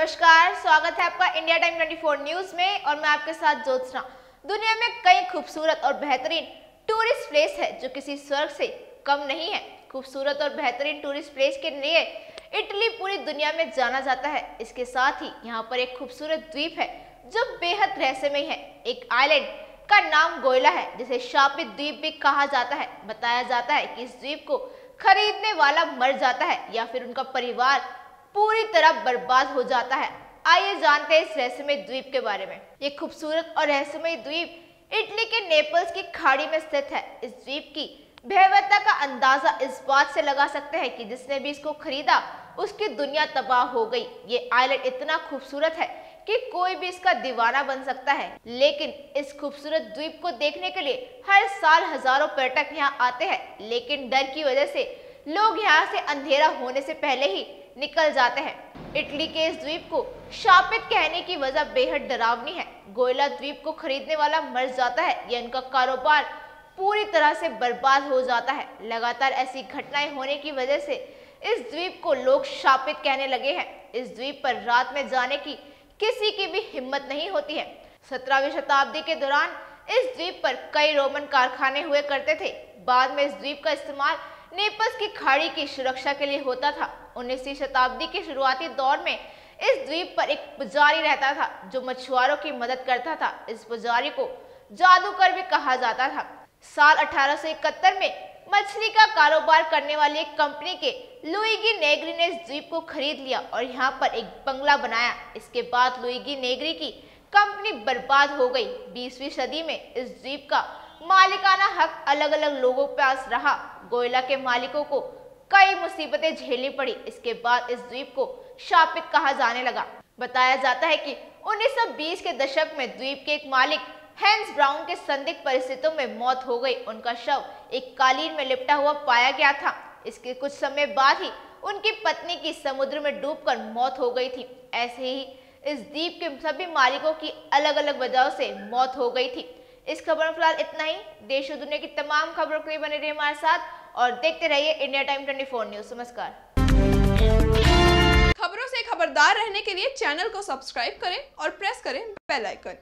नमस्कार, स्वागत है आपका इंडिया टाइम 24 न्यूज में और मैं आपके साथ ज्योत्सना। दुनिया में कई खूबसूरत और बेहतरीन टूरिस्ट प्लेस है जो किसी स्वर्ग से कम नहीं है। खूबसूरत और बेहतरीन टूरिस्ट प्लेस के लिए इटली पूरी दुनिया में जाना जाता है। इसके साथ ही यहाँ पर एक खूबसूरत द्वीप है जो बेहद रहस्यमय है। एक आइलैंड का नाम गोयला है जिसे शापित द्वीप भी कहा जाता है। बताया जाता है कि इस द्वीप को खरीदने वाला मर जाता है या फिर उनका परिवार पूरी तरह बर्बाद हो जाता है। आइए जानते हैं इस रहस्यमय द्वीप के बारे में। ये खूबसूरत और रहस्यमय द्वीप इटली के नेपल्स की खाड़ी में स्थित है। इस द्वीप की भयावहता का अंदाजा इस बात से लगा सकते हैं कि जिसने भी इसको खरीदा उसकी दुनिया तबाह हो गई। ये आइलैंड इतना खूबसूरत है कि कोई भी इसका दीवाना बन सकता है, लेकिन इस खूबसूरत द्वीप को देखने के लिए हर साल हजारों पर्यटक यहाँ आते हैं, लेकिन डर की वजह से लोग यहाँ से अंधेरा होने से पहले ही निकल जाते हैं। इटली के इस द्वीप को शापित कहने की वजह बेहद डरावनी है। गोयला द्वीप को खरीदने वाला मर जाता है या उनका कारोबार पूरी तरह से बर्बाद हो जाता है। लगातार ऐसी घटनाएं होने की वजह से इस द्वीप को लोग शापित कहने लगे हैं। इस द्वीप पर रात में जाने की किसी की भी हिम्मत नहीं होती है। 17वीं शताब्दी के दौरान इस द्वीप पर कई रोमन कारखाने हुए करते थे। बाद में इस द्वीप का इस्तेमाल नेपल्स की खाड़ी की सुरक्षा के लिए होता था। 19वीं शताब्दी के शुरुआती दौर में इस द्वीप पर एक पुजारी रहता था जो मछुआरों की मदद करता था। इस पुजारी को जादूगर भी कहा जाता था। साल 1871 में मछली का कारोबार करने वाली एक कंपनी के लुइगी नेग्री ने इस द्वीप को खरीद लिया और यहाँ पर एक बंगला बनाया। इसके बाद लुइगी नेग्री की कंपनी बर्बाद हो गई। 20वीं सदी में इस द्वीप का मालिकाना हक अलग अलग लोगों के पास रहा। गोयला के मालिकों को कई मुसीबतें झेलनी पड़ी। इसके बाद इस द्वीप को शापित कहा जाने लगा। बताया जाता है कि 1920 के दशक में द्वीप के एक मालिक हैंस ब्राउन के संदिग्ध परिस्थितियों में मौत हो गई। उनका शव एक कालीन में लिपटा हुआ पाया गया था। इसके कुछ समय बाद ही उनकी पत्नी की समुद्र में डूबकर मौत हो गई थी। ऐसे ही इस द्वीप के सभी मालिकों की अलग अलग वजहों से मौत हो गई थी। इस खबर में फिलहाल इतना ही। देश और दुनिया की तमाम खबरों के लिए बने रहिए हमारे साथ और देखते रहिए इंडिया टाइम 24 न्यूज। नमस्कार। खबरों से खबरदार रहने के लिए चैनल को सब्सक्राइब करें और प्रेस करें बेल आइकन।